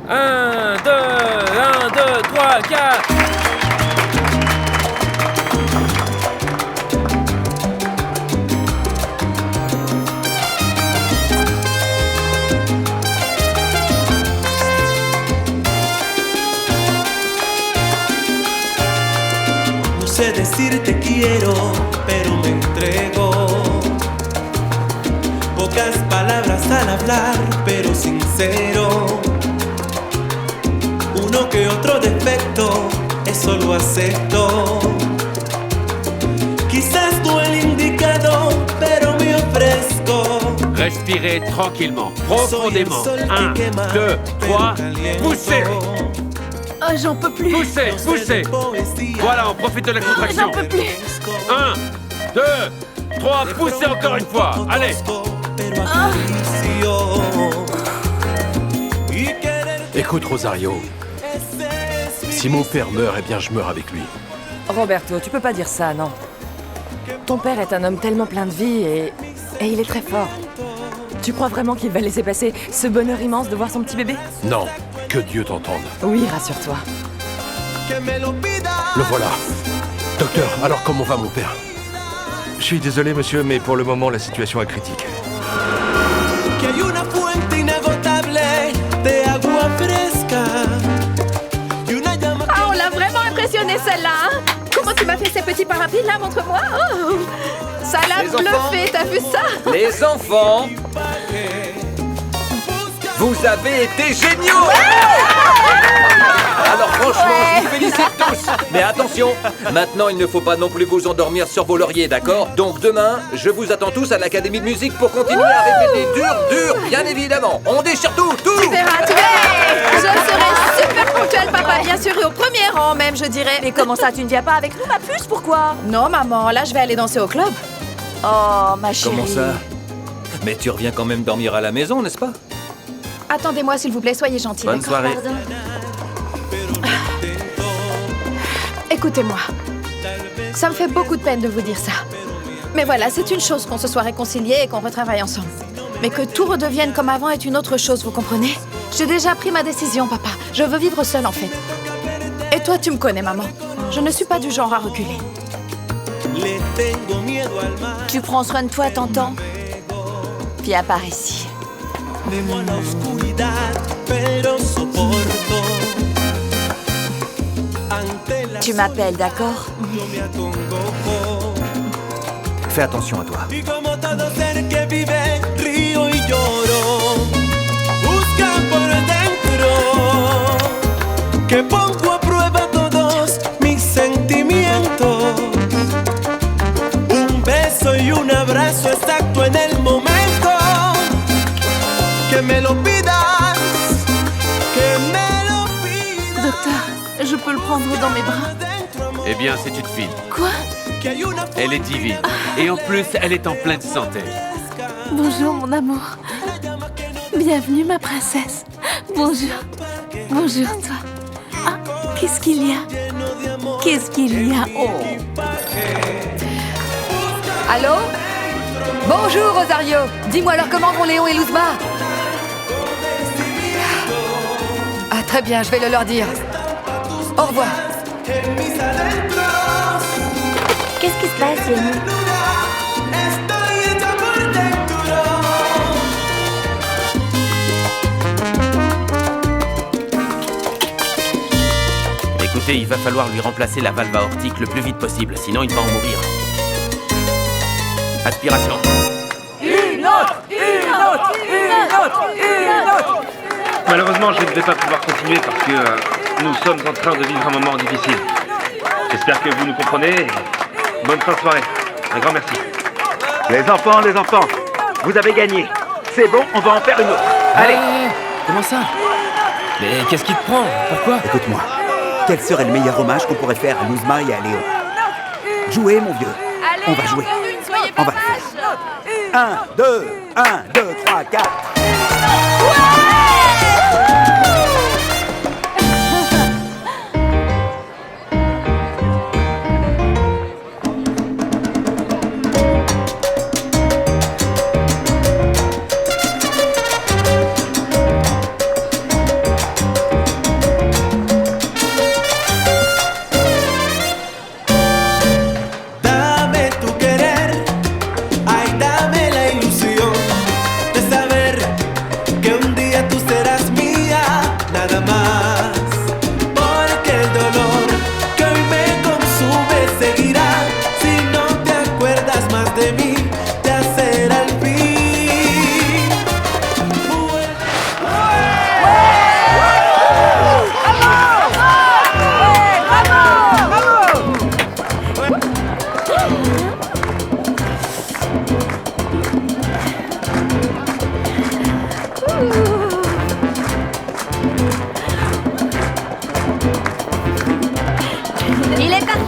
1, 2, 1, 2, 3, 4. No sé decir te quiero, pero me entrego. Pocas palabras al hablar, pero sincero. Uno que otro defecto, eso lo acepto. Quizás no el indicado, pero me ofrezco. Respirez tranquillement, profondément. 1, 2, 3, poussez. Oh, j'en peux plus. Poussez, poussez. Voilà, on profite de la contraction. J'en peux plus. 1, 2, 3, poussez encore une fois. Allez. Écoute, Rosario. Si mon père meurt, eh bien je meurs avec lui. Roberto, tu peux pas dire ça, non. Ton père est un homme tellement plein de vie et il est très fort. Tu crois vraiment qu'il va laisser passer ce bonheur immense de voir son petit bébé? Non, que Dieu t'entende. Oui, rassure-toi. Le voilà. Docteur, alors comment va mon père? Je suis désolé, monsieur, mais pour le moment, la situation est critique. Ah, on l'a vraiment impressionné celle-là, hein? Comment tu m'as fait ces petits parapluies là, montre-moi. Oh, ça l'a bluffé, t'as vu ça? Les enfants, vous avez été géniaux! Alors franchement, je vous félicite tous. Mais attention, maintenant il ne faut pas non plus vous endormir sur vos lauriers, d'accord? Donc demain, je vous attends tous à l'Académie de musique pour continuer à répéter dur, bien évidemment. On déchire tout. Tu verras. Je serai super ponctuelle, papa, bien sûr, et au premier rang même, je dirais. Mais comment ça, tu ne viens pas avec nous, ma puce? Pourquoi? Non, maman, là, je vais aller danser au club. Oh, ma chérie. Comment ça? Mais tu reviens quand même dormir à la maison, n'est-ce pas? Attendez-moi, s'il vous plaît, soyez gentil. Bonne soirée. Pardon. Écoutez-moi, ça me fait beaucoup de peine de vous dire ça. Mais voilà, c'est une chose qu'on se soit réconciliés et qu'on retravaille ensemble. Mais que tout redevienne comme avant est une autre chose, vous comprenez? J'ai déjà pris ma décision, papa. Je veux vivre seule, en fait. Et toi, tu me connais, maman. Je ne suis pas du genre à reculer. Tu prends soin de toi, t'entends? Viens par ici. Tu m'appelles, d'accord? Fais attention à toi. Que pongo a prueba todos mis sentimientos. Un beso y un abrazo exacto en el momento. Que me lo pidas, que me lo pidas. Docteur, je peux le prendre dans mes bras? Eh bien, c'est une fille. Quoi? Elle est divine. Et en plus, elle est en pleine santé. Bonjour, mon amour. Bienvenue, ma princesse. Bonjour. Bonjour, toi. Ah, qu'est-ce qu'il y a? Qu'est-ce qu'il y a? Oh. Allô? Bonjour, Rosario. Dis-moi alors comment vont Léon et Luzma? Ah, très bien, je vais le leur dire. Au revoir. Qu'est-ce qui se passe, Léon? Écoutez, il va falloir lui remplacer la valve aortique le plus vite possible, sinon il va en mourir. Aspiration. Une autre. Malheureusement, je ne vais pas pouvoir continuer parce que nous sommes en train de vivre un moment difficile. J'espère que vous nous comprenez. Bonne fin de soirée. Un grand merci. Les enfants, vous avez gagné. C'est bon, on va en faire une autre. Allez. Comment ça? Mais qu'est-ce qui te prend? Pourquoi? Écoute-moi, quel serait le meilleur hommage qu'on pourrait faire à Luzma et à Léon? Jouez, mon vieux. On va jouer. On va le faire. 1, 2, 3, 4.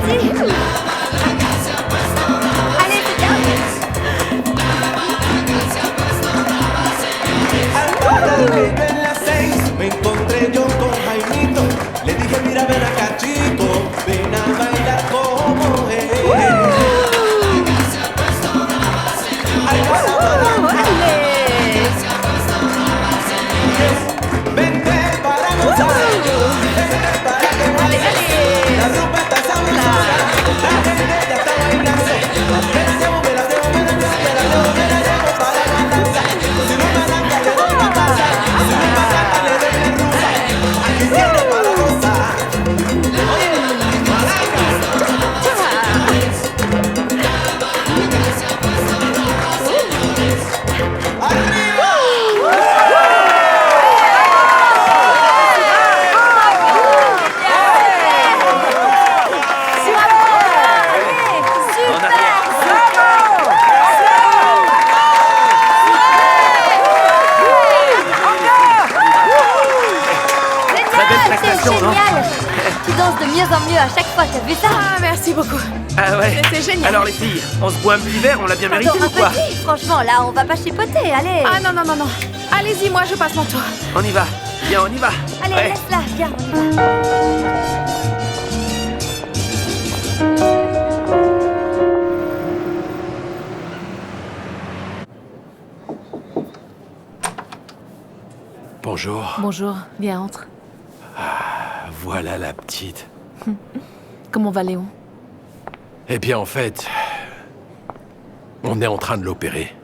Vas-y. Allez, c'est bien. En las 6 me encontré yo con Jaimito. Le dije, mira, ven acá, chico, ven a bailar como es. Ay, vente para gozar, vente para que baile. La rumba está sabrosa, la gente ya está bailando. Me la llevo, me la llevo, me la llevo, me la llevo, me la llevo para la danza. Si no me arranca, le doy una taza. Si no me arranca, le doy una rumba. Aquí tiene para gozar. Oye, génial. Tu danses de mieux en mieux à chaque fois, t'as vu ça? Ah, merci beaucoup. Ah ouais. C'était génial. Alors les filles, on se boit un petit verre, on l'a bien mérité Pardon, ou quoi? petit, franchement, là, on va pas chipoter, allez. Ah non, non, non, non. Allez-y, moi je passe mon tour. On y va. Viens, on y va. Allez, Ouais. laisse-la, viens, on y va. Bonjour. Bonjour, viens, entre. Voilà la petite. Comment va Léon? Eh bien, en fait, on est en train de l'opérer.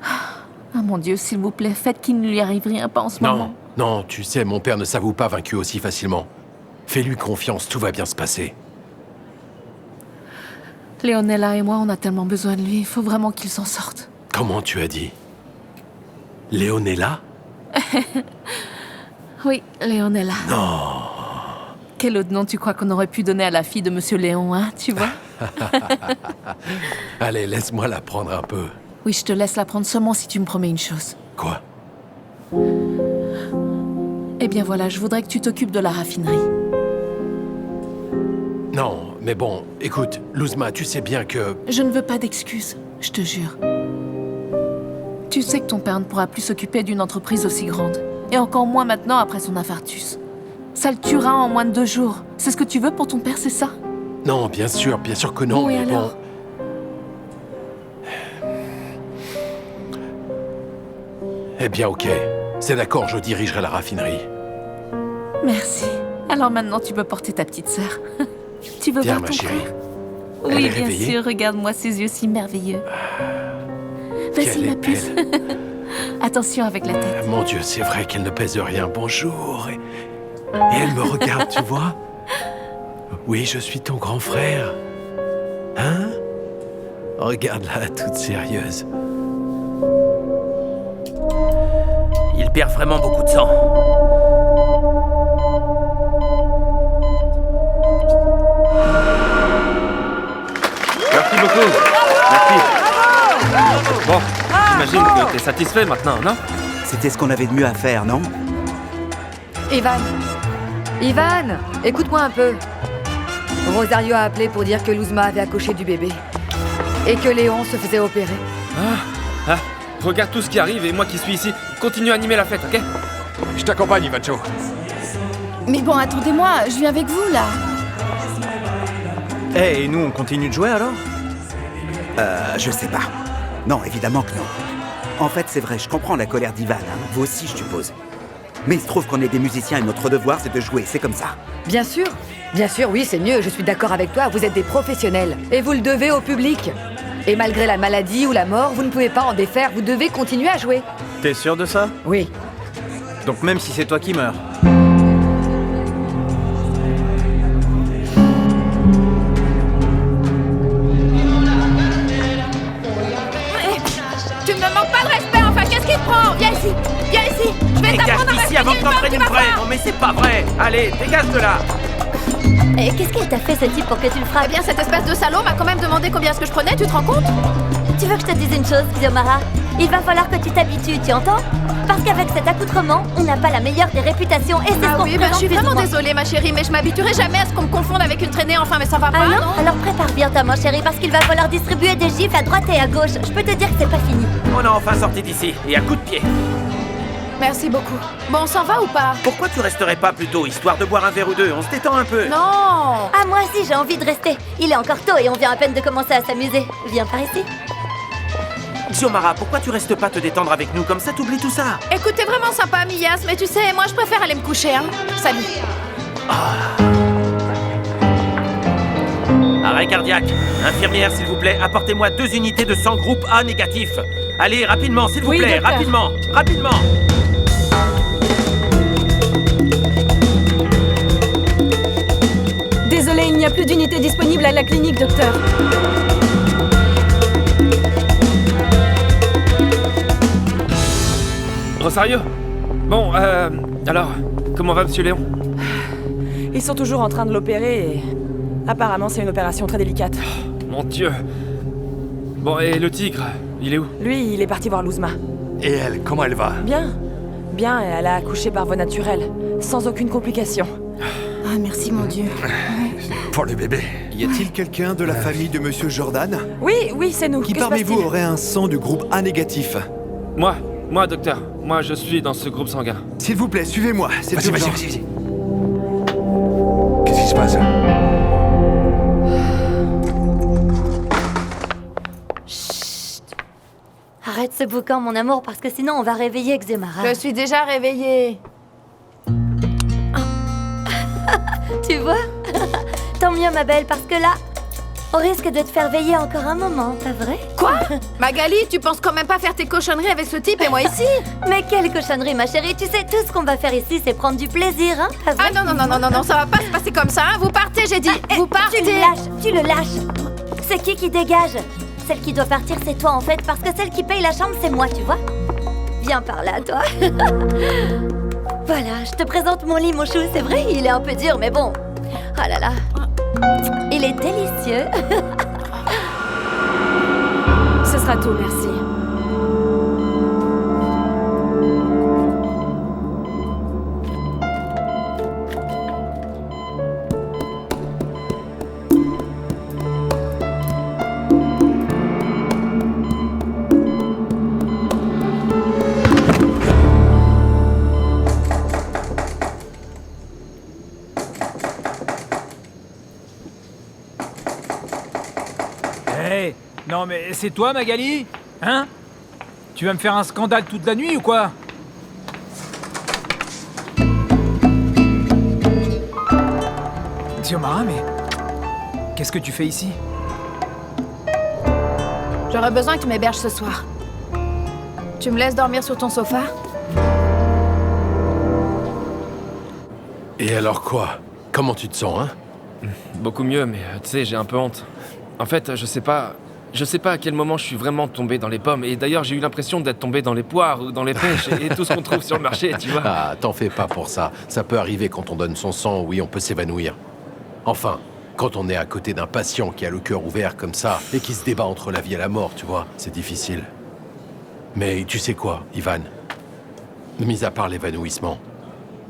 Ah mon Dieu, s'il vous plaît, faites qu'il ne lui arrive rien, pas en ce moment. Non, tu sais, mon père ne s'avoue pas vaincu aussi facilement. Fais-lui confiance, tout va bien se passer. Léonella et moi, on a tellement besoin de lui, il faut vraiment qu'il s'en sorte. Comment tu as dit? Léonella? Oui, Léonella. Non. Quel autre nom tu crois qu'on aurait pu donner à la fille de Monsieur Léon, hein, tu vois? Allez, laisse-moi la prendre un peu. Oui, je te laisse la prendre seulement si tu me promets une chose. Quoi? Eh bien voilà, je voudrais que tu t'occupes de la raffinerie. Non, mais bon, écoute, Luzma, tu sais bien que... Je ne veux pas d'excuses, je te jure. Tu sais que ton père ne pourra plus s'occuper d'une entreprise aussi grande. Et encore moins maintenant après son infarctus. Ça le tuera en moins de 2 jours. C'est ce que tu veux pour ton père, c'est ça? Non, bien sûr que non, Oui, mais alors? bon... Eh bien, ok. C'est d'accord, je dirigerai la raffinerie. Merci. Alors maintenant, tu peux porter ta petite sœur. Tu veux Viens, voir ma ton chérie. frère? Elle Oui, est bien réveillée? sûr. Regarde-moi ces yeux si merveilleux. Vas-y, Qu'elle ma est puce. Attention avec la tête. Mon Dieu, c'est vrai qu'elle ne pèse rien. Bonjour. Et elle me regarde, tu vois? Oui, je suis ton grand frère. Hein? Regarde-la, toute sérieuse. Il perd vraiment beaucoup de sang. Merci beaucoup. Merci. Bon, j'imagine que t'es satisfait maintenant, non? C'était ce qu'on avait de mieux à faire, non? Ivan, écoute-moi un peu. Rosario a appelé pour dire que Luzma avait accouché du bébé. Et que Léon se faisait opérer. Regarde tout ce qui arrive et moi qui suis ici, continue à animer la fête, ok? Je t'accompagne, Ivancho. Mais bon, attendez-moi, je viens avec vous, là. Eh, et nous, on continue de jouer, alors? Je sais pas. Non, évidemment que non. En fait, c'est vrai, je comprends la colère d'Ivan, hein. Vous aussi, je suppose. Mais il se trouve qu'on est des musiciens et notre devoir, c'est de jouer, c'est comme ça. Bien sûr, oui, c'est mieux, je suis d'accord avec toi, vous êtes des professionnels. Et vous le devez au public. Et malgré la maladie ou la mort, vous ne pouvez pas en défaire, vous devez continuer à jouer. T'es sûr de ça? Oui. Donc même si c'est toi qui meurs. Tu ne me manques pas de respect, enfin, qu'est-ce qui te prend? Viens ici, je vais Dégage t'apprendre à d'ici respecter avant que une t'en femme, prennes tu une vas vraie. voir. Non mais c'est pas vrai. Allez, dégage de là. Et qu'est-ce qu'elle t'a fait, ce type, pour que tu le Eh frappes? bien, cette espèce de salaud m'a quand même demandé combien est-ce que je prenais, tu te rends compte? Tu veux que je te dise une chose, Xiomara? Il va falloir que tu t'habitues, tu entends? Parce Parce qu'avec cet accoutrement, on n'a pas la meilleure des réputations et c'est ce Ah qu'on oui, je suis représente vraiment physiquement. désolée, ma chérie, mais je m'habituerai jamais à ce qu'on me confonde avec une traînée, enfin, mais ça va pas, Ah non? non? Alors prépare bien ta main, chérie, parce qu'il va falloir distribuer des gifles à droite et à gauche. Je peux te dire que c'est pas fini. On est enfin sorti d'ici, et à coups de pied. Merci beaucoup. Bon, on s'en va ou pas? Pourquoi tu resterais pas plus tôt, histoire de boire un verre ou deux? On se détend un peu. Non! Ah, moi aussi, j'ai envie de rester. Il est encore tôt et on vient à peine de commencer à s'amuser. Viens par ici. Xiomara, pourquoi tu restes pas te détendre avec nous? Comme ça, t'oublies tout ça. Écoute, t'es vraiment sympa, Miyas, mais tu sais, moi, je préfère aller me coucher, hein. Salut. Arrêt cardiaque. Infirmière, s'il vous plaît, apportez-moi 2 unités de sang groupe A négatif. Allez, rapidement, s'il vous Oui, plaît, docteur. rapidement, rapidement. Désolé, il n'y a plus d'unité disponible à la clinique, docteur. Rosario? Bon, alors, comment va Monsieur Léon? Ils sont toujours en train de l'opérer et... apparemment, c'est une opération très délicate. Mon Dieu. Bon, et le tigre, il est où? Lui, il est parti voir Luzma. Et elle, comment elle va? Bien. Bien, et elle a accouché par voie naturelle, sans aucune complication. Ah, merci mon Dieu. Pour le bébé. Y a-t-il quelqu'un de la famille de Monsieur Jordan Oui, c'est nous. qui Que se parmi vous passe-t-il? aurait un sang du groupe A négatif? Moi, docteur. Moi, je suis dans ce groupe sanguin. S'il vous plaît, suivez-moi, c'est Vas-y, urgent. vas-y. Qu'est-ce qui se passe? Arrête ce boucan, mon amour, parce que sinon on va réveiller Xiomara. Je suis déjà réveillée. Tu vois? Tant mieux, ma belle, parce que là, on risque de te faire veiller encore un moment, pas vrai? Quoi? Magali, tu penses quand même pas faire tes cochonneries avec ce type et moi ici? Mais quelle cochonnerie, ma chérie. Tu sais, tout ce qu'on va faire ici, c'est prendre du plaisir, hein? Pas vrai? Ah non, ça va pas se passer comme ça, hein. Vous partez, j'ai dit. Vous partez. Tu le lâches. C'est qui dégage? Celle qui doit partir, c'est toi, en fait, parce que celle qui paye la chambre, c'est moi, tu vois? Viens par là, toi. Voilà, je te présente mon lit, mon chou. C'est vrai, il est un peu dur, mais bon. Ah là là. Il est délicieux. Ce sera tout, merci. Hé, non mais c'est toi Magali? Hein? Tu vas me faire un scandale toute la nuit ou quoi? Xiomara, mais... qu'est-ce que tu fais ici? J'aurais besoin que tu m'héberges ce soir. Tu me laisses dormir sur ton sofa? Et alors quoi? Comment tu te sens, hein? Beaucoup mieux, mais tu sais, j'ai un peu honte. En fait, je sais pas à quel moment je suis vraiment tombé dans les pommes. Et d'ailleurs, j'ai eu l'impression d'être tombé dans les poires ou dans les pêches et tout ce qu'on trouve sur le marché, tu vois. Ah, t'en fais pas pour ça. Ça peut arriver quand on donne son sang, oui, on peut s'évanouir. Enfin, quand on est à côté d'un patient qui a le cœur ouvert comme ça et qui se débat entre la vie et la mort, tu vois, c'est difficile. Mais tu sais quoi, Ivan? Mis à part l'évanouissement,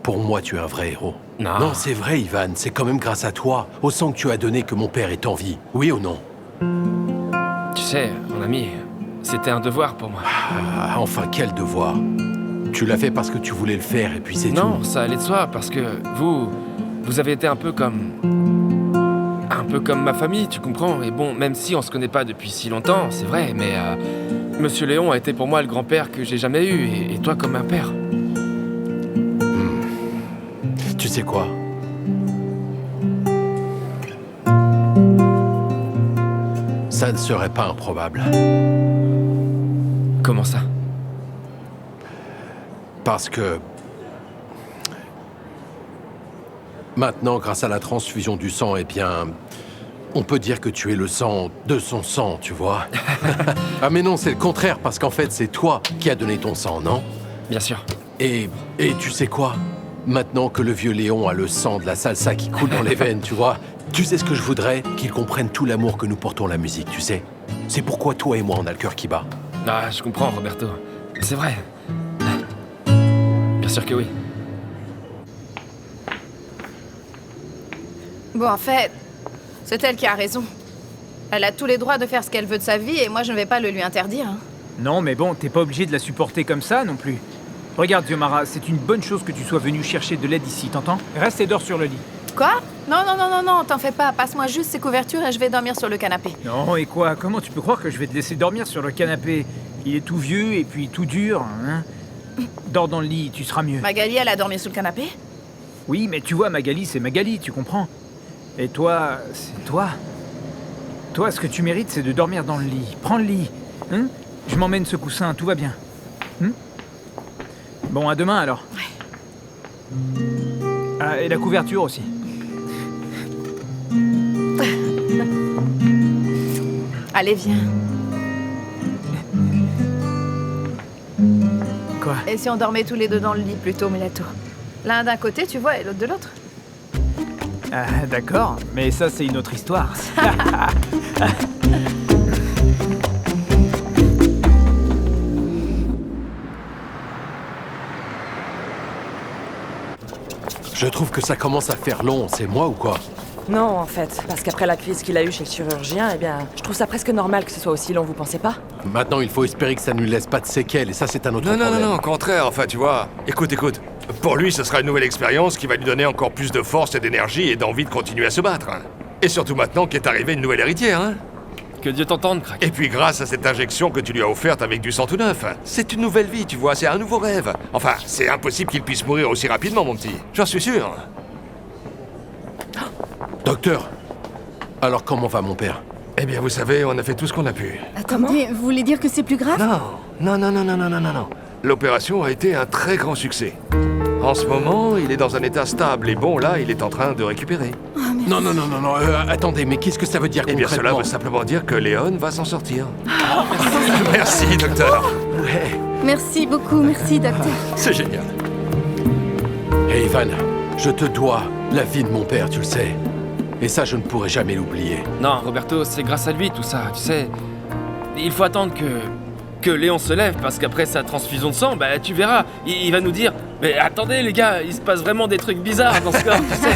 pour moi, tu es un vrai héros. Non, c'est vrai, Ivan, c'est quand même grâce à toi, au sang que tu as donné, que mon père est en vie. Oui ou non? Tu sais, mon ami, c'était un devoir pour moi. Ah, enfin, quel devoir? Tu l'as fait parce que tu voulais le faire et puis c'est tout. Non, ça allait de soi, parce que vous avez été un peu comme ma famille, tu comprends? Et bon, même si on se connaît pas depuis si longtemps, c'est vrai, mais Monsieur Léon a été pour moi le grand-père que j'ai jamais eu, et toi comme un père. Tu sais quoi? Ça ne serait pas improbable. Comment ça? Parce que... maintenant, grâce à la transfusion du sang, eh bien... on peut dire que tu es le sang de son sang, tu vois. Ah mais non, c'est le contraire, parce qu'en fait, c'est toi qui as donné ton sang, non? Bien sûr. Et tu sais quoi? Maintenant que le vieux Léon a le sang de la salsa qui coule dans les veines, tu vois, tu sais ce que je voudrais? Qu'il comprenne tout l'amour que nous portons à la musique, tu sais? C'est pourquoi toi et moi, on a le cœur qui bat. Ah, je comprends, Roberto. C'est vrai. sûr que oui. Bon, en fait, c'est elle qui a raison. Elle a tous les droits de faire ce qu'elle veut de sa vie et moi je ne vais pas le lui interdire. Hein. Non, mais bon, t'es pas obligé de la supporter comme ça non plus. Regarde, Xiomara, c'est une bonne chose que tu sois venu chercher de l'aide ici, t'entends? Reste et dors sur le lit. Quoi? Non, t'en fais pas. Passe-moi juste ces couvertures et je vais dormir sur le canapé. Non, et quoi? Comment tu peux croire que je vais te laisser dormir sur le canapé? Il est tout vieux et puis tout dur, hein? Dors dans le lit, tu seras mieux. Magali, elle a dormi sous le canapé? Oui, mais tu vois, Magali, c'est Magali, tu comprends? Et toi, c'est toi. Toi, ce que tu mérites, c'est de dormir dans le lit. Prends le lit, hein? Je m'emmène ce coussin, tout va bien. Bon, à demain alors. Ouais. Ah, et la couverture aussi. Allez, viens. Quoi? Et si on dormait tous les deux dans le lit plutôt, Mulato? L'un d'un côté, tu vois, et l'autre de l'autre. Ah, d'accord, mais ça, c'est une autre histoire. Je trouve que ça commence à faire long, c'est moi ou quoi? Non, en fait, parce qu'après la crise qu'il a eue chez le chirurgien, eh bien, je trouve ça presque normal que ce soit aussi long, vous pensez pas? Maintenant, il faut espérer que ça ne lui laisse pas de séquelles, et ça, c'est un autre problème. Non, au contraire, enfin, tu vois. Écoute. Pour lui, ce sera une nouvelle expérience qui va lui donner encore plus de force et d'énergie et d'envie de continuer à se battre. Et surtout maintenant qu'est arrivée une nouvelle héritière, hein. Que Dieu t'entende, crack. Et puis grâce à cette injection que tu lui as offerte avec du sang tout neuf, c'est une nouvelle vie, tu vois, c'est un nouveau rêve. Enfin, c'est impossible qu'il puisse mourir aussi rapidement, mon petit. J'en suis sûr. Docteur, alors comment va mon père? Eh bien, vous savez, on a fait tout ce qu'on a pu. Attendez, vous voulez dire que c'est plus grave? Non. L'opération a été un très grand succès. En ce moment, il est dans un état stable et bon, là, il est en train de récupérer. Non, attendez, mais qu'est-ce que ça veut dire Eh bien, concrètement? cela veut simplement dire que Léon va s'en sortir. Merci, docteur. Ouais, Merci beaucoup, merci, docteur. C'est génial. Hey, Ivan, je te dois la vie de mon père, tu le sais. Et ça, je ne pourrai jamais l'oublier. Non, Roberto, c'est grâce à lui tout ça, tu sais. Il faut attendre que Léon se lève, parce qu'après sa transfusion de sang, bah tu verras, il va nous dire « Mais attendez les gars, il se passe vraiment des trucs bizarres dans ce corps, tu sais. »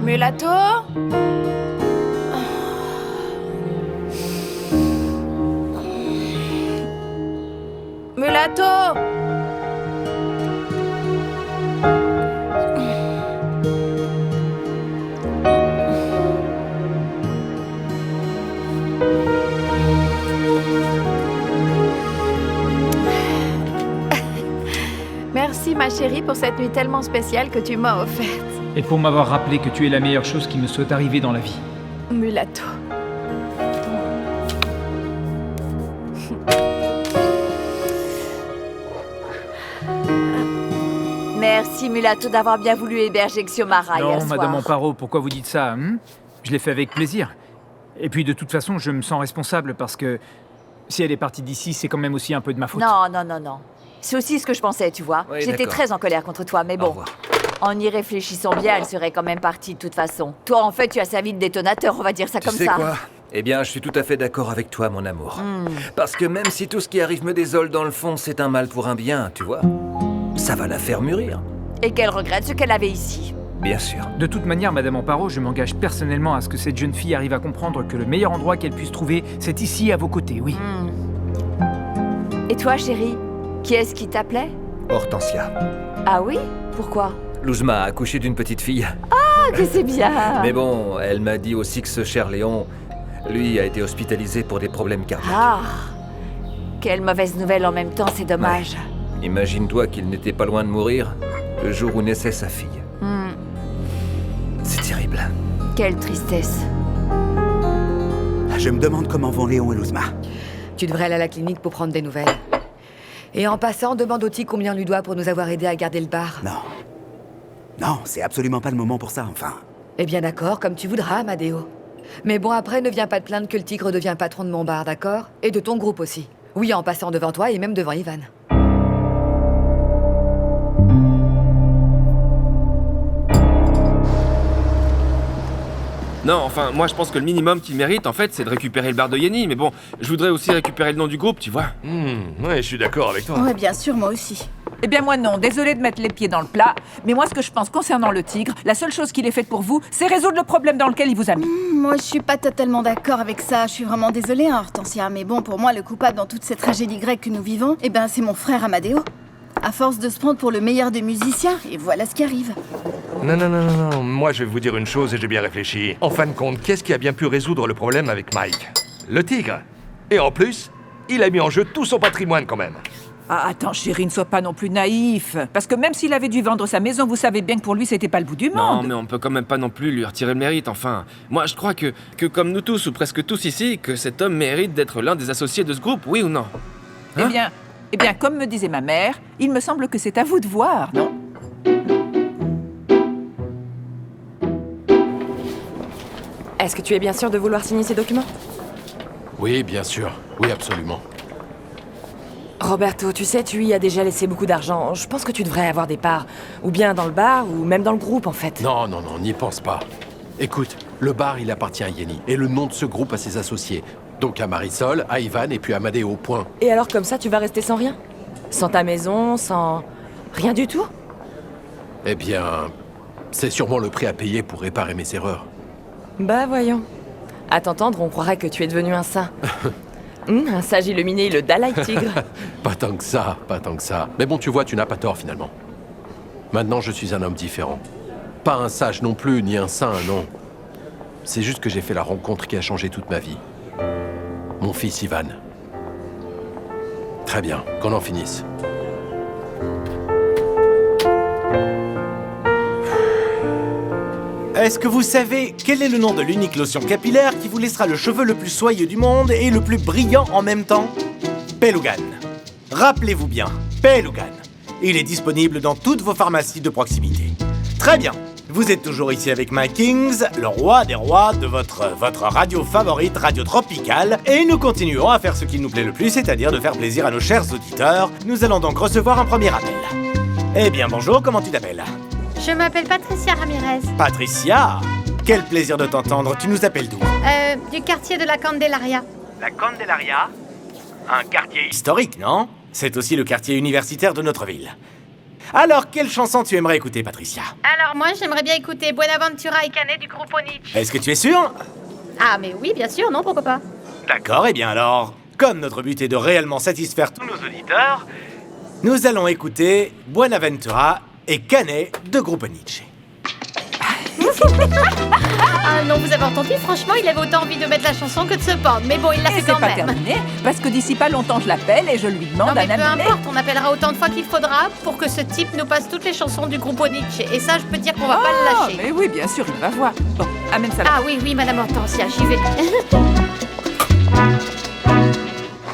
Mulato? Mulato! Merci ma chérie pour cette nuit tellement spéciale que tu m'as offerte. Et pour m'avoir rappelé que tu es la meilleure chose qui me soit arrivée dans la vie. Mulato. Merci Mulato d'avoir bien voulu héberger Xiomara hier Non, soir. Madame Amparo, pourquoi vous dites ça? Je l'ai fait avec plaisir. Et puis de toute façon, je me sens responsable parce que si elle est partie d'ici, c'est quand même aussi un peu de ma faute. Non. C'est aussi ce que je pensais, tu vois. Oui, J'étais d'accord. très en colère contre toi, mais bon. En y réfléchissant bien, elle serait quand même partie de toute façon. Toi, en fait, tu as servi de détonateur, on va dire ça comme ça. Eh bien, je suis tout à fait d'accord avec toi, mon amour. Parce que même si tout ce qui arrive me désole dans le fond, c'est un mal pour un bien, tu vois, ça va la faire mûrir. Et qu'elle regrette ce qu'elle avait ici. Bien sûr. De toute manière, Madame Amparo, je m'engage personnellement à ce que cette jeune fille arrive à comprendre que le meilleur endroit qu'elle puisse trouver, c'est ici, à vos côtés, oui. Et toi, chérie, qui est-ce qui t'appelait? Hortensia. Ah oui? Pourquoi? Luzma a accouché d'une petite fille. Ah, que c'est bien! Mais bon, elle m'a dit aussi que ce cher Léon, lui, a été hospitalisé pour des problèmes cardiaques. Ah! Quelle mauvaise nouvelle en même temps, c'est dommage. Imagine-toi qu'il n'était pas loin de mourir le jour où naissait sa fille. C'est terrible. Quelle tristesse. Je me demande comment vont Léon et Luzma. Tu devrais aller à la clinique pour prendre des nouvelles. Et en passant, demande au Tic combien on lui doit pour nous avoir aidé à garder le bar. Non, c'est absolument pas le moment pour ça, enfin. Eh bien d'accord, comme tu voudras, Amadeo. Mais bon, après, ne viens pas te plaindre que le tigre devient patron de mon bar, d'accord? Et de ton groupe aussi. Oui, en passant devant toi et même devant Ivan. Non, enfin, moi je pense que le minimum qu'il mérite, en fait, c'est de récupérer le bar de Yenny. Mais bon, je voudrais aussi récupérer le nom du groupe, tu vois. Ouais, je suis d'accord avec toi. Ouais, bien sûr, moi aussi. Eh bien moi non, désolé de mettre les pieds dans le plat, mais moi ce que je pense concernant le tigre, la seule chose qu'il ait faite pour vous, c'est résoudre le problème dans lequel il vous a mis. Moi, je suis pas totalement d'accord avec ça. Je suis vraiment désolée, hein, Hortensia. Mais bon, pour moi, le coupable dans toute cette tragédie grecque que nous vivons, eh ben, c'est mon frère Amadeo. À force de se prendre pour le meilleur des musiciens, et voilà ce qui arrive. Non, moi je vais vous dire une chose et j'ai bien réfléchi. En fin de compte, qu'est-ce qui a bien pu résoudre le problème avec Mike? Le tigre. Et en plus, il a mis en jeu tout son patrimoine quand même. Ah, attends, chérie, ne sois pas non plus naïf. Parce que même s'il avait dû vendre sa maison, vous savez bien que pour lui, c'était pas le bout du monde. Non, mais on peut quand même pas non plus lui retirer le mérite, enfin. Moi, je crois que comme nous tous, ou presque tous ici, que cet homme mérite d'être l'un des associés de ce groupe, oui ou non? Eh bien, comme me disait ma mère, il me semble que c'est à vous de voir, non? Est-ce que tu es bien sûr de vouloir signer ces documents? Oui, bien sûr. Oui, absolument. Roberto, tu sais, tu y as déjà laissé beaucoup d'argent. Je pense que tu devrais avoir des parts. Ou bien dans le bar, ou même dans le groupe, en fait. Non, n'y pense pas. Écoute, le bar, il appartient à Yenny. Et le nom de ce groupe à ses associés. Donc à Marisol, à Ivan et puis à Amadeo, point. Et alors comme ça, tu vas rester sans rien? Sans ta maison, sans... rien du tout? Eh bien, c'est sûrement le prix à payer pour réparer mes erreurs. Bah voyons. À t'entendre, on croirait que tu es devenu un saint. Un sage illuminé, le Dalai Tigre. Pas tant que ça, pas tant que ça. Mais bon, tu vois, tu n'as pas tort finalement. Maintenant, je suis un homme différent. Pas un sage non plus, ni un saint, non. C'est juste que j'ai fait la rencontre qui a changé toute ma vie. Mon fils Ivan. Très bien, qu'on en finisse. Est-ce que vous savez quel est le nom de l'unique lotion capillaire qui vous laissera le cheveu le plus soyeux du monde et le plus brillant en même temps? Pelugan. Rappelez-vous bien, Pelugan. Il est disponible dans toutes vos pharmacies de proximité. Très bien. Vous êtes toujours ici avec Mike Kings, le roi des rois de votre radio favorite, Radio Tropicale, et nous continuons à faire ce qui nous plaît le plus, c'est-à-dire de faire plaisir à nos chers auditeurs. Nous allons donc recevoir un premier appel. Eh bien, bonjour, comment tu t'appelles? Je m'appelle Patricia Ramirez. Patricia? Quel plaisir de t'entendre. Tu nous appelles d'où? Du quartier de la Candelaria. La Candelaria? Un quartier historique, non? C'est aussi le quartier universitaire de notre ville. Alors, quelle chanson tu aimerais écouter, Patricia? Alors moi, j'aimerais bien écouter Buenaventura et Canet du groupe Onich. Est-ce que tu es sûr? Ah mais oui, bien sûr, non, pourquoi pas? D'accord, eh bien alors, comme notre but est de réellement satisfaire tous nos auditeurs, nous allons écouter Buenaventura et Canet de groupe Onich. Ah non, vous avez entendu? Franchement, il avait autant envie de mettre la chanson que de se pendre. Mais bon, il l'a fait quand c'est pas même. terminé, parce que d'ici pas longtemps, je l'appelle et je lui demande Non mais un peu ami. importe, on appellera autant de fois qu'il faudra pour que ce type nous passe toutes les chansons du groupe Onich. Et ça, je peux te dire qu'on va pas le lâcher. Mais oui, bien sûr, il va voir. Bon, amène ça là. Ah oui, madame Hortensia, j'y vais.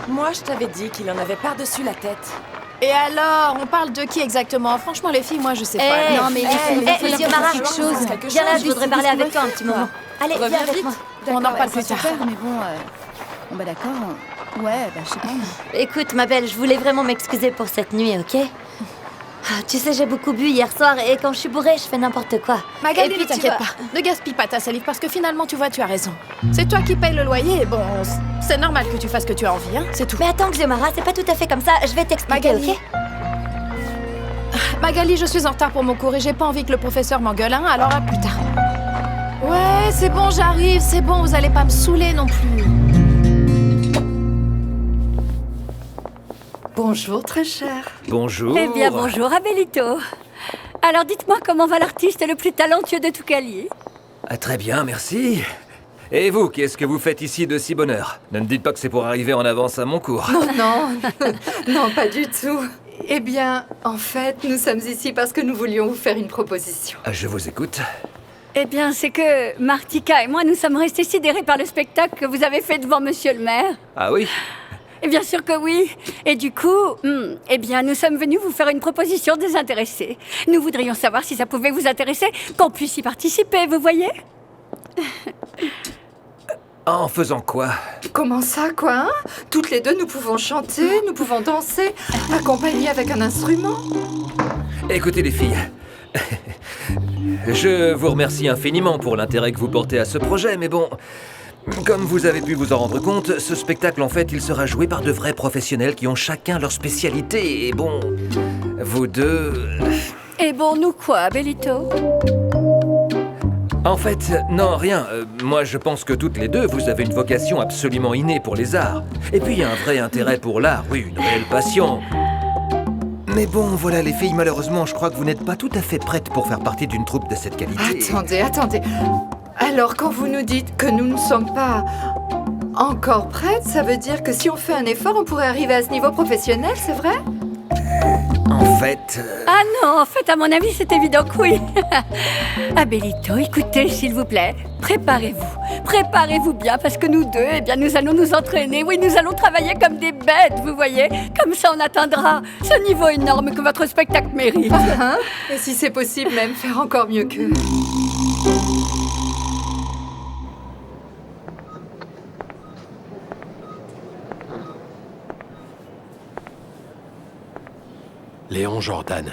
Moi, je t'avais dit qu'il en avait par-dessus la tête. Et alors, on parle de qui exactement? Franchement, les filles, moi, je sais pas. Non, mais Monsieur Marat, viens là, je voudrais parler avec toi un petit moment. Allez, viens avec moi. On en reparle plus tard. Super, mais bon... Bon bah d'accord. Ouais, bah je sais pas. Écoute, ma belle, je voulais vraiment m'excuser pour cette nuit, ok? Ah, tu sais, j'ai beaucoup bu hier soir et quand je suis bourrée, je fais n'importe quoi. Magali, Et puis, ne t'inquiète pas. Ne gaspille pas ta salive parce que finalement, tu vois, tu as raison. C'est toi qui payes le loyer et bon, c'est normal que tu fasses ce que tu as envie, hein, c'est tout. Mais attends, Xiomara, c'est pas tout à fait comme ça. Je vais t'expliquer, Magali. ok? Magali, je suis en retard pour mon cours et j'ai pas envie que le professeur m'engueule, hein, alors à plus tard. Ouais, c'est bon, j'arrive, c'est bon, vous allez pas me saouler non plus. Bonjour, très cher. Bonjour. Eh bien, bonjour, Abelito. Alors, dites-moi comment va l'artiste le plus talentueux de tout Calier? Ah, très bien, merci. Et vous, qu'est-ce que vous faites ici de si bonne heure? Ne me dites pas que c'est pour arriver en avance à mon cours. Non, pas du tout. Eh bien, en fait, nous sommes ici parce que nous voulions vous faire une proposition. Ah, je vous écoute. Eh bien, c'est que Martika et moi, nous sommes restés sidérés par le spectacle que vous avez fait devant Monsieur le maire. Ah oui? Et bien sûr que oui. Et du coup, eh bien, nous sommes venus vous faire une proposition désintéressée. Nous voudrions savoir si ça pouvait vous intéresser, qu'on puisse y participer, vous voyez? En faisant quoi? Comment ça, quoi, hein? Toutes les deux, nous pouvons chanter, nous pouvons danser, accompagner avec un instrument. Écoutez les filles, je vous remercie infiniment pour l'intérêt que vous portez à ce projet, mais bon, comme vous avez pu vous en rendre compte, ce spectacle, en fait, il sera joué par de vrais professionnels qui ont chacun leur spécialité, et bon, vous deux... Et bon, nous quoi, Bellito? En fait, non, rien. Moi, je pense que toutes les deux, vous avez une vocation absolument innée pour les arts. Et puis, un vrai intérêt pour l'art, oui, une réelle passion. Mais bon, voilà les filles, malheureusement, je crois que vous n'êtes pas tout à fait prêtes pour faire partie d'une troupe de cette qualité. Attendez. Alors, quand vous nous dites que nous ne sommes pas encore prêtes, ça veut dire que si on fait un effort, on pourrait arriver à ce niveau professionnel, c'est vrai? En fait... Ah non, en fait, à mon avis, c'est évident que oui. Ah, Bellito, écoutez, s'il vous plaît, préparez-vous bien, parce que nous deux, eh bien, nous allons nous entraîner. Oui, nous allons travailler comme des bêtes, vous voyez. Comme ça, on atteindra ce niveau énorme que votre spectacle mérite. Et si c'est possible, même faire encore mieux qu'eux. Léon Jordan.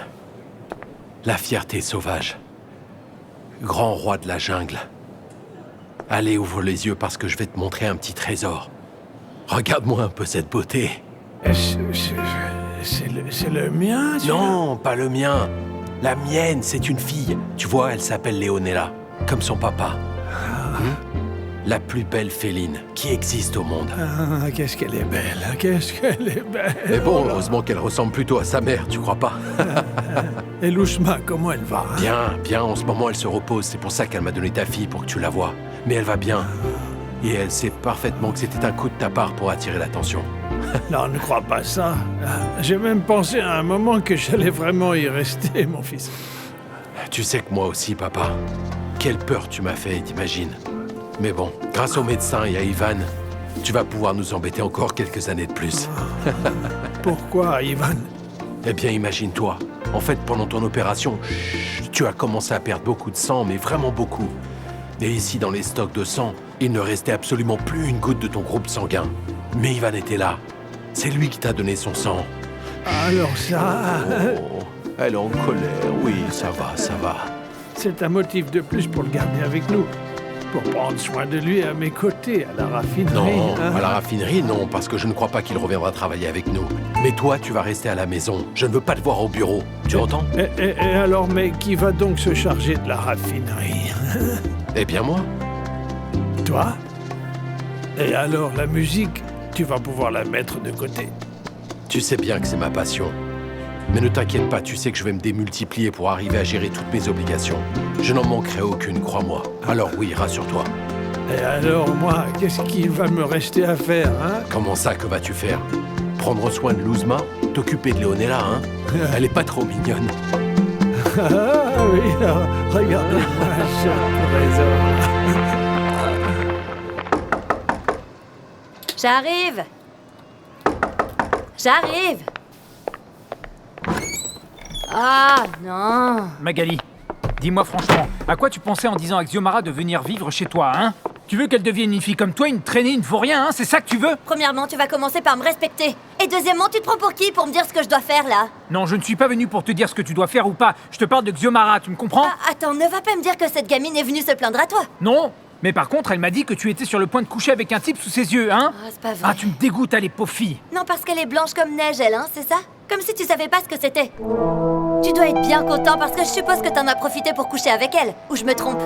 La fierté sauvage. Grand roi de la jungle. Allez, ouvre les yeux parce que je vais te montrer un petit trésor. Regarde-moi un peu cette beauté. C'est le mien, ça? Non, pas le mien. La mienne, c'est une fille. Tu vois, elle s'appelle Léonella, comme son papa. La plus belle féline qui existe au monde. Ah, qu'est-ce qu'elle est belle, hein, qu'est-ce qu'elle est belle. Mais bon, heureusement qu'elle ressemble plutôt à sa mère, tu crois pas? Et Louchma, comment elle va? Bien, en ce moment elle se repose, c'est pour ça qu'elle m'a donné ta fille pour que tu la vois. Mais elle va bien. Et elle sait parfaitement que c'était un coup de ta part pour attirer l'attention. Non, ne crois pas ça. J'ai même pensé à un moment que j'allais vraiment y rester, mon fils. Tu sais que moi aussi, papa. Quelle peur tu m'as fait, t'imagines. Mais bon, grâce au médecin et à Ivan, tu vas pouvoir nous embêter encore quelques années de plus. Pourquoi, Ivan? Eh bien, imagine-toi. En fait, pendant ton opération, tu as commencé à perdre beaucoup de sang, mais vraiment beaucoup. Et ici, dans les stocks de sang, il ne restait absolument plus une goutte de ton groupe sanguin. Mais Ivan était là. C'est lui qui t'a donné son sang. Alors ça... Oh, elle est en colère. Oui, ça va. C'est un motif de plus pour le garder avec nous. Pour prendre soin de lui à mes côtés, à la raffinerie. Non, hein. à la raffinerie, non, parce que je ne crois pas qu'il reviendra travailler avec nous. Mais toi, tu vas rester à la maison. Je ne veux pas te voir au bureau. Tu entends? Et alors, mais qui va donc se charger de la raffinerie? Eh bien, moi. Toi? Et alors, la musique, tu vas pouvoir la mettre de côté. Tu sais bien que c'est ma passion. Mais ne t'inquiète pas, tu sais que je vais me démultiplier pour arriver à gérer toutes mes obligations. Je n'en manquerai aucune, crois-moi. Alors oui, rassure-toi. Et alors, moi, qu'est-ce qu'il va me rester à faire, hein? Comment ça, que vas-tu faire? Prendre soin de Luzma? T'occuper de Léonella, hein? Elle est pas trop mignonne. Ah oui, regardez-moi ce trésor. J'arrive. Ah non. Magali, dis-moi franchement, à quoi tu pensais en disant à Xiomara de venir vivre chez toi, hein? Tu veux qu'elle devienne une fille comme toi, une traînée, une vaut rien, hein? C'est ça que tu veux? Premièrement, tu vas commencer par me respecter. Et deuxièmement, tu te prends pour qui pour me dire ce que je dois faire, là? Non, je ne suis pas venu pour te dire ce que tu dois faire ou pas. Je te parle de Xiomara, tu me comprends? Ah, attends, ne va pas me dire que cette gamine est venue se plaindre à toi. Non, mais par contre, elle m'a dit que tu étais sur le point de coucher avec un type sous ses yeux, hein? Ah, c'est pas vrai. Ah, tu me dégoûtes, allez, pauvre fille. Non, parce qu'elle est blanche comme neige, elle, hein, c'est ça? Comme si tu savais pas ce que c'était. Tu dois être bien content parce que je suppose que t'en as profité pour coucher avec elle. Ou je me trompe?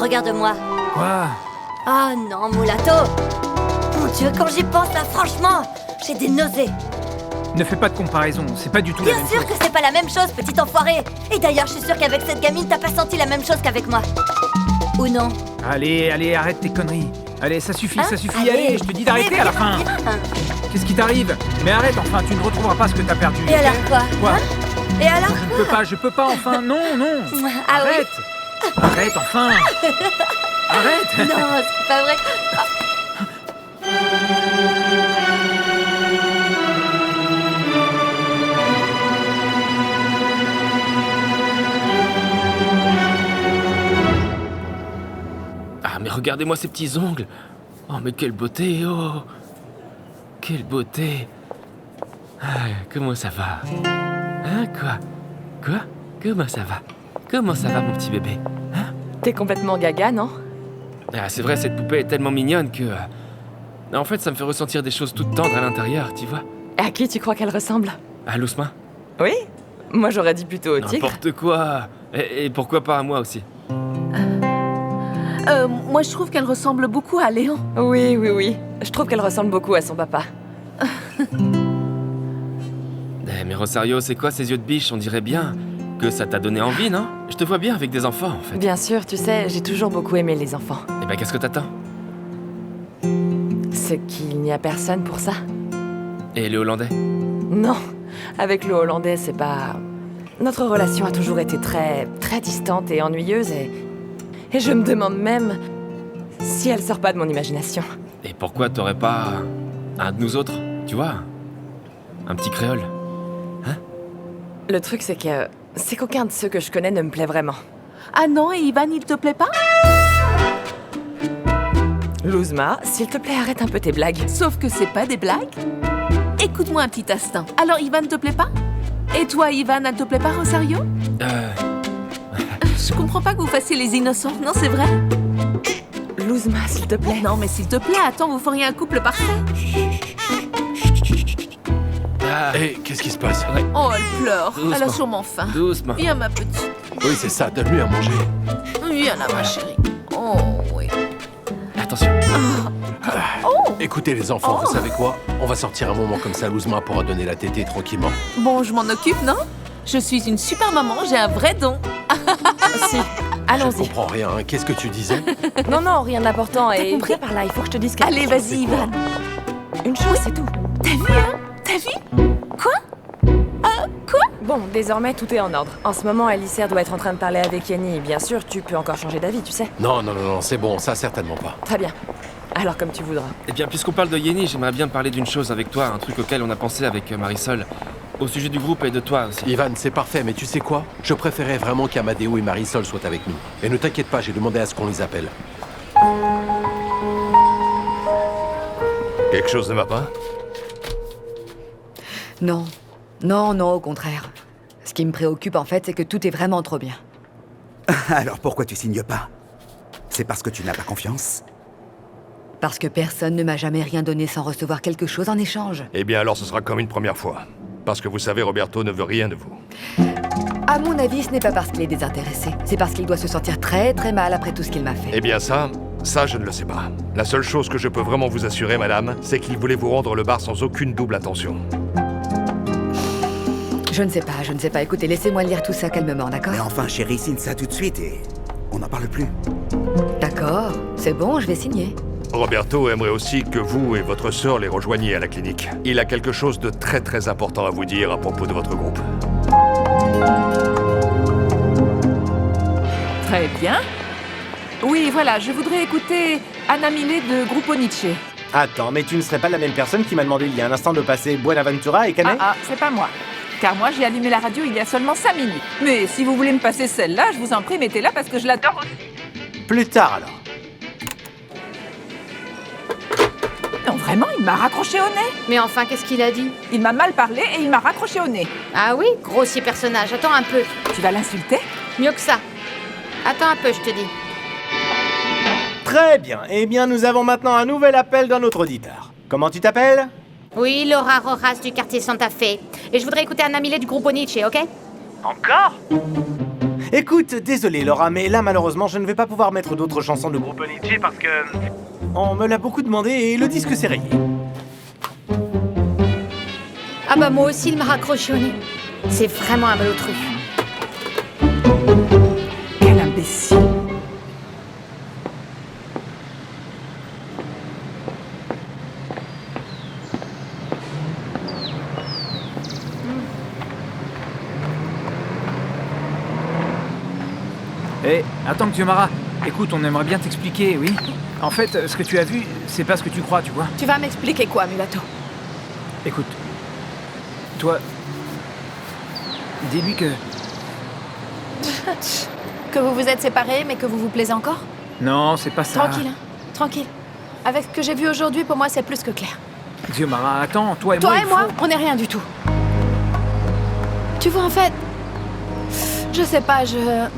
Regarde-moi. Quoi? Ah non, Moulato! Mon Dieu, quand j'y pense, là, franchement, j'ai des nausées. Ne fais pas de comparaison, c'est pas du tout la Bien même sûr chose. que c'est pas la même chose, petit enfoiré. Et d'ailleurs, je suis sûre qu'avec cette gamine, t'as pas senti la même chose qu'avec moi. Ou non? Allez, arrête tes conneries. Allez, ça suffit, Hein? ça suffit, allez, je te dis d'arrêter à la fin. Qu'est-ce qui t'arrive? Mais arrête, enfin, tu ne retrouveras pas ce que t'as perdu. Et alors quoi? Quoi? Et alors Je peux pas, enfin, non. Ah Arrête. oui? Arrête, enfin. Arrête. Non, c'est pas vrai. regardez-moi ces petits ongles. Oh, mais quelle beauté, oh. Quelle beauté. Ah, comment ça va? Hein, quoi? Comment ça va? Comment ça va, mon petit bébé? Hein? T'es complètement gaga, non? Ah, c'est vrai, cette poupée est tellement mignonne que... En fait, ça me fait ressentir des choses toutes tendres à l'intérieur, tu vois. À qui tu crois qu'elle ressemble? À Lousma? Oui? Moi, j'aurais dit plutôt au tigre. N'importe quoi. Et pourquoi pas à moi aussi? Moi, je trouve qu'elle ressemble beaucoup à Léon. Oui. Je trouve qu'elle ressemble beaucoup à son papa. Mais Rosario, c'est quoi ces yeux de biche? On dirait bien que ça t'a donné envie, non? Je te vois bien avec des enfants, en fait. Bien sûr, tu sais, j'ai toujours beaucoup aimé les enfants. Eh ben, qu'est-ce que t'attends? C'est qu'il n'y a personne pour ça. Et le Hollandais? Non, avec le Hollandais, c'est pas... Notre relation a toujours été très distante et ennuyeuse et je me demande même si elle sort pas de mon imagination. Et pourquoi t'aurais pas un de nous autres, tu vois? Un petit créole? Hein? Le truc, c'est qu'aucun de ceux que je connais ne me plaît vraiment. Ah non, et Ivan, il te plaît pas? Lousma, s'il te plaît, arrête un peu tes blagues. Sauf que c'est pas des blagues. Écoute-moi un petit instant. Alors, Ivan te plaît pas? Et toi, Ivan, elle te plaît pas, Rosario? Je comprends pas que vous fassiez les innocents, non, c'est vrai? Lousma, s'il te plaît. Non, mais s'il te plaît, attends, vous feriez un couple parfait. Hé, qu'est-ce qui se passe? Oh, elle pleure. Doucement. Elle a sûrement faim. Doucement. Viens, ma petite. Oui, c'est ça, donne-lui à manger. Viens là, ma chérie. Oh, oui. Attention. Oh. Écoutez les enfants, vous savez quoi? On va sortir un moment comme ça, Lousma pourra donner la tétée tranquillement. Bon, je m'en occupe, non? Je suis une super maman, j'ai un vrai don. Si, Je allons-y. comprends rien, hein. Qu'est-ce que tu disais? Non, rien d'important. T'as Et compris? viens par là, il faut que je te dise quelque Allez, chose. vas-y, Ivan. Une chose, c'est tout. T'as vu, hein? T'as vu? Quoi? Quoi? Bon, désormais, tout est en ordre. En ce moment, Alicia doit être en train de parler avec Yenny. Bien sûr, tu peux encore changer d'avis, tu sais. Non, c'est bon, ça certainement pas. Très bien. Alors, comme tu voudras. Eh bien, puisqu'on parle de Yenny, j'aimerais bien parler d'une chose avec toi, un truc auquel on a pensé avec Marisol. Au sujet du groupe et de toi aussi. Ivan, c'est parfait, mais tu sais quoi? Je préférais vraiment qu'Amadeo et Marisol soient avec nous. Et ne t'inquiète pas, j'ai demandé à ce qu'on les appelle. Quelque chose ne va pas? Non, au contraire. Ce qui me préoccupe en fait, c'est que tout est vraiment trop bien. Alors pourquoi tu signes pas? C'est parce que tu n'as pas confiance? Parce que personne ne m'a jamais rien donné sans recevoir quelque chose en échange. Eh bien alors ce sera comme une première fois. Parce que vous savez, Roberto ne veut rien de vous. À mon avis, ce n'est pas parce qu'il est désintéressé. C'est parce qu'il doit se sentir très mal après tout ce qu'il m'a fait. Eh bien ça je ne le sais pas. La seule chose que je peux vraiment vous assurer, madame, c'est qu'il voulait vous rendre le bar sans aucune double attention. Je ne sais pas. Écoutez, laissez-moi lire tout ça calmement, d'accord? Mais enfin, chérie, signe ça tout de suite et on n'en parle plus. D'accord, c'est bon, je vais signer. Roberto aimerait aussi que vous et votre sœur les rejoigniez à la clinique. Il a quelque chose de très important à vous dire à propos de votre groupe. Très bien. Oui, voilà, je voudrais écouter Anna Millet de Gruppo Nietzsche. Attends, mais tu ne serais pas la même personne qui m'a demandé il y a un instant de passer Buenaventura et Canet? C'est pas moi. Car moi, j'ai allumé la radio il y a seulement 5 minutes. Mais si vous voulez me passer celle-là, je vous en prie, mettez-la parce que je l'adore aussi. Plus tard alors. Non, vraiment, il m'a raccroché au nez. Mais enfin, qu'est-ce qu'il a dit? Il m'a mal parlé et il m'a raccroché au nez. Ah oui? Grossier personnage. Attends un peu. Tu vas l'insulter? Mieux que ça. Attends un peu, je te dis. Très bien. Eh bien, nous avons maintenant un nouvel appel d'un autre auditeur. Comment tu t'appelles? Oui, Laura Rojas du quartier Santa Fe. Et je voudrais écouter Anna Millet du Gruppo Nietzsche, ok? Encore? Écoute, désolé Laura, mais là malheureusement je ne vais pas pouvoir mettre d'autres chansons de Gruppo Nietzsche parce que... On me l'a beaucoup demandé et le disque s'est rayé. Ah bah moi aussi, il m'a raccroché au nez. C'est vraiment un malotru. Quel imbécile. Hé, attends que Xiomara. Écoute, on aimerait bien t'expliquer, oui. En fait, ce que tu as vu, c'est pas ce que tu crois, tu vois. Tu vas m'expliquer quoi, Mulato? Écoute, toi, dis-lui que... Que vous vous êtes séparés, mais que vous vous plaisez encore? Non, c'est pas ça. Tranquille, hein. Tranquille. Avec ce que j'ai vu aujourd'hui, pour moi, c'est plus que clair. Xiomara, attends, toi et moi, on n'est rien du tout. Tu vois, en fait... Je sais pas, je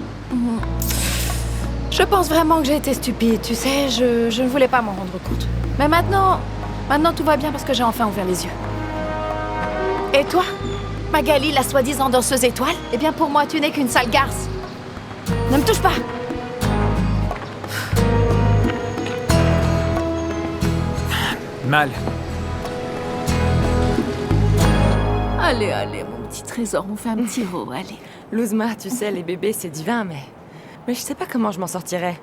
pense vraiment que j'ai été stupide, tu sais. Je ne voulais pas m'en rendre compte. Mais maintenant tout va bien parce que j'ai enfin ouvert les yeux. Et toi, Magali, la soi-disant danseuse étoile? Eh bien, pour moi, tu n'es qu'une sale garce. Ne me touche pas. Mal. Allez, allez, mon petit trésor, on fait un petit rot, allez. Luzma, tu sais, les bébés, c'est divin, mais je sais pas comment je m'en sortirais.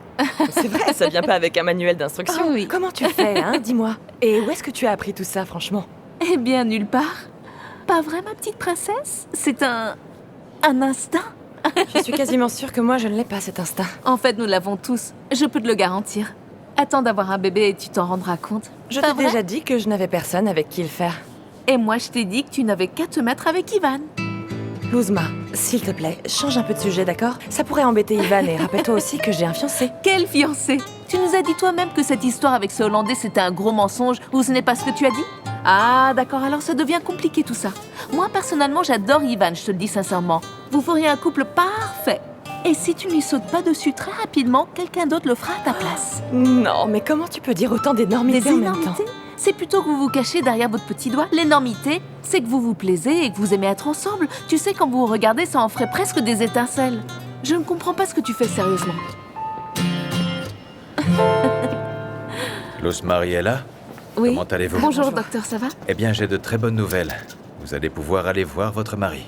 C'est vrai, ça vient pas avec un manuel d'instruction. Ah oui. Comment tu fais, hein, dis-moi? Et où est-ce que tu as appris tout ça, franchement? Eh bien, nulle part. Pas vrai, ma petite princesse? C'est un instinct. Je suis quasiment sûre que moi, je ne l'ai pas, cet instinct. En fait, nous l'avons tous. Je peux te le garantir. Attends d'avoir un bébé et tu t'en rendras compte. Je t'ai déjà dit que je n'avais personne avec qui le faire. Et moi, je t'ai dit que tu n'avais qu'à te mettre avec Ivan. Luzma, s'il te plaît, change un peu de sujet, d'accord? Ça pourrait embêter Ivan et rappelle-toi aussi que j'ai un fiancé. Quel fiancé? Tu nous as dit toi-même que cette histoire avec ce Hollandais, c'était un gros mensonge, ou ce n'est pas ce que tu as dit? Ah, d'accord, alors ça devient compliqué tout ça. Moi, personnellement, j'adore Ivan, je te le dis sincèrement. Vous feriez un couple parfait. Et si tu ne lui sautes pas dessus très rapidement, quelqu'un d'autre le fera à ta place. Non, mais comment tu peux dire autant d'énormités en même temps? C'est plutôt que vous vous cachez derrière votre petit doigt. L'énormité, c'est que vous vous plaisez et que vous aimez être ensemble. Tu sais, quand vous vous regardez, ça en ferait presque des étincelles. Je ne comprends pas ce que tu fais sérieusement. Luz Mariella? Oui. Comment allez-vous? Bonjour, docteur, ça va? Eh bien, j'ai de très bonnes nouvelles. Vous allez pouvoir aller voir votre mari.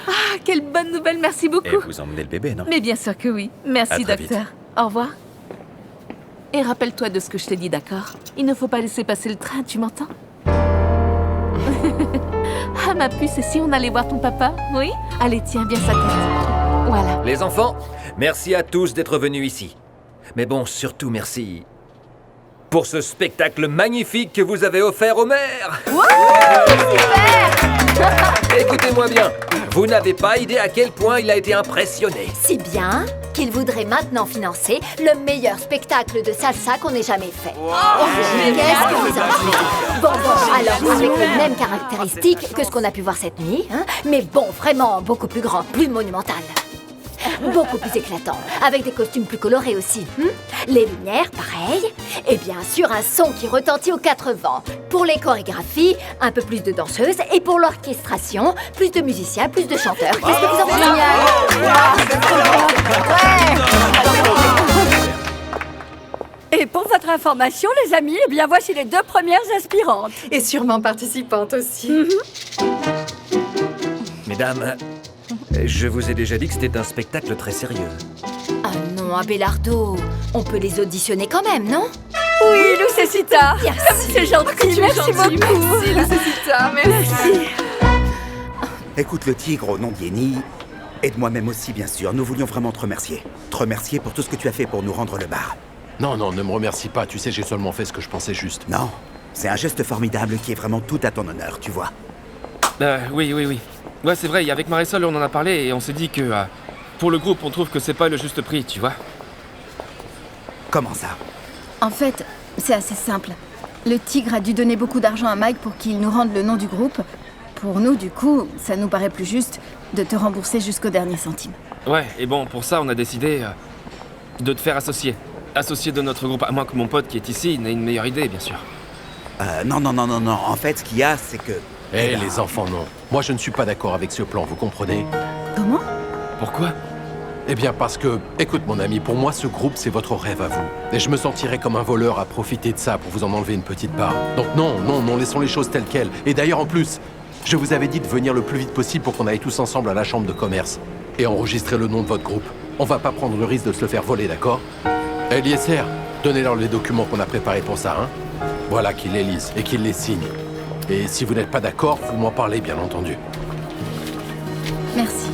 Ah, quelle bonne nouvelle, merci beaucoup. Et vous emmenez le bébé, non? Mais bien sûr que oui. Merci, À très docteur. vite. Au revoir. Et rappelle-toi de ce que je t'ai dit, d'accord? Il ne faut pas laisser passer le train, tu m'entends? Ah, ma puce, et si on allait voir ton papa? Oui? Allez, tiens bien sa tête. Voilà. Les enfants, merci à tous d'être venus ici. Mais bon, surtout merci pour ce spectacle magnifique que vous avez offert au maire. Écoutez-moi bien, vous n'avez pas idée à quel point il a été impressionné. Si bien qu'il voudrait maintenant financer le meilleur spectacle de salsa qu'on ait jamais fait. Qu'est-ce que vous en dites? Bon, alors avec les mêmes caractéristiques que ce qu'on a pu voir cette nuit, hein, mais bon, vraiment beaucoup plus grand, plus monumental. Beaucoup plus éclatant, avec des costumes plus colorés aussi. Les lumières, pareil. Et bien sûr, un son qui retentit aux quatre vents. Pour les chorégraphies, un peu plus de danseuses. Et pour l'orchestration, plus de musiciens, plus de chanteurs. Qu'est-ce que vous en pensez? Et pour votre information, les amis, eh bien voici les 2 premières aspirantes. Et sûrement participantes aussi. Mesdames, je vous ai déjà dit que c'était un spectacle très sérieux. Ah non, Abelardo, on peut les auditionner quand même, non? Oui, Lucecita. Merci. C'est gentil, merci beaucoup. Merci, Lucecita, merci. Écoute, le tigre au nom d'Yenny, et de moi-même aussi, bien sûr, nous voulions vraiment te remercier. Te remercier pour tout ce que tu as fait pour nous rendre le bar. Non, non, ne me remercie pas. Tu sais, j'ai seulement fait ce que je pensais juste. Non, c'est un geste formidable qui est vraiment tout à ton honneur, tu vois. Oui. Ouais, c'est vrai, avec Marisol, on en a parlé et on s'est dit que, pour le groupe, on trouve que c'est pas le juste prix, tu vois. Comment ça? En fait, c'est assez simple. Le tigre a dû donner beaucoup d'argent à Mike pour qu'il nous rende le nom du groupe. Pour nous, du coup, ça nous paraît plus juste de te rembourser jusqu'au dernier centime. Ouais, et bon, pour ça, on a décidé de te faire associer. Associé de notre groupe, à moins que mon pote qui est ici n'ait une meilleure idée, bien sûr. Non. En fait, ce qu'il y a, c'est que... Les enfants, non. Moi, je ne suis pas d'accord avec ce plan, vous comprenez? Comment? Pourquoi? Eh bien, parce que, écoute, mon ami, pour moi, ce groupe, c'est votre rêve à vous. Et je me sentirais comme un voleur à profiter de ça pour vous en enlever une petite part. Donc non, laissons les choses telles quelles. Et d'ailleurs, en plus, je vous avais dit de venir le plus vite possible pour qu'on aille tous ensemble à la chambre de commerce et enregistrer le nom de votre groupe. On va pas prendre le risque de se le faire voler, d'accord? Eliezer, donnez-leur les documents qu'on a préparés pour ça, hein? Voilà, qu'ils les lisent et qu'ils les signent. Et si vous n'êtes pas d'accord, vous m'en parlez, bien entendu. Merci.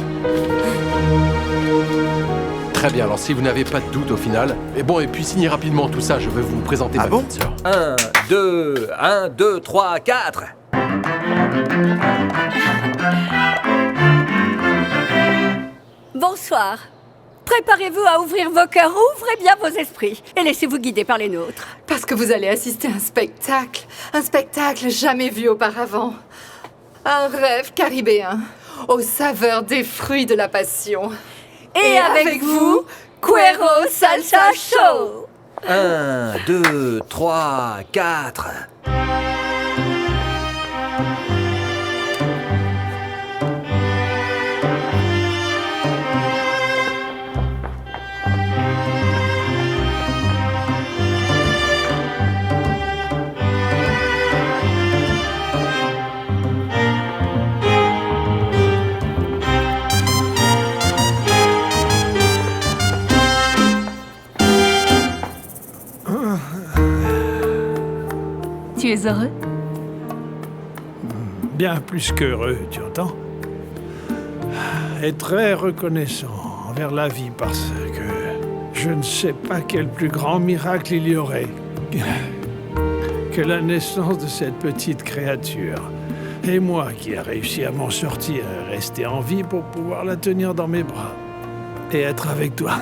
Très bien, alors si vous n'avez pas de doute au final... Et puis signez rapidement tout ça, je vais vous présenter ma petite sœur. 1, 2, 3, 4. Bonsoir. Préparez-vous à ouvrir vos cœurs, ouvrez bien vos esprits et laissez-vous guider par les nôtres. Parce que vous allez assister à un spectacle jamais vu auparavant. Un rêve caribéen, aux saveurs des fruits de la passion. Et avec vous, Cuero Salsa Show. 1, 2, 3, 4. Tu es heureux? Bien plus qu'heureux, tu entends? Et très reconnaissant envers la vie parce que je ne sais pas quel plus grand miracle il y aurait que la naissance de cette petite créature. Et moi qui ai réussi à m'en sortir et rester en vie pour pouvoir la tenir dans mes bras et être avec toi.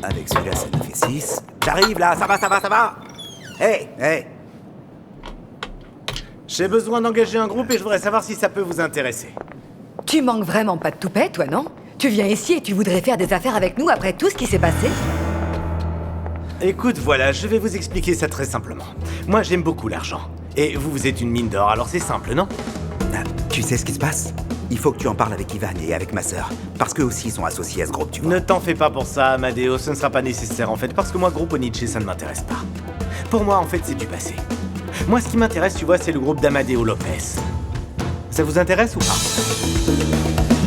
Avec celui-là, ça nous fait 6. J'arrive là, ça va. Hé. J'ai besoin d'engager un groupe et je voudrais savoir si ça peut vous intéresser. Tu manques vraiment pas de toupet, toi, non? Tu viens ici et tu voudrais faire des affaires avec nous après tout ce qui s'est passé? Écoute, voilà, je vais vous expliquer ça très simplement. Moi, j'aime beaucoup l'argent. Et vous êtes une mine d'or, alors c'est simple, non? Tu sais ce qui se passe? Il faut que tu en parles avec Ivan et avec ma sœur. Parce qu'eux aussi sont associés à ce groupe, tu vois. Ne t'en fais pas pour ça, Amadeo. Ce ne sera pas nécessaire, en fait. Parce que moi, groupe Oniche, ça ne m'intéresse pas. Pour moi, en fait, c'est du passé. Moi, ce qui m'intéresse, tu vois, c'est le groupe d'Amadeo Lopez. Ça vous intéresse ou pas?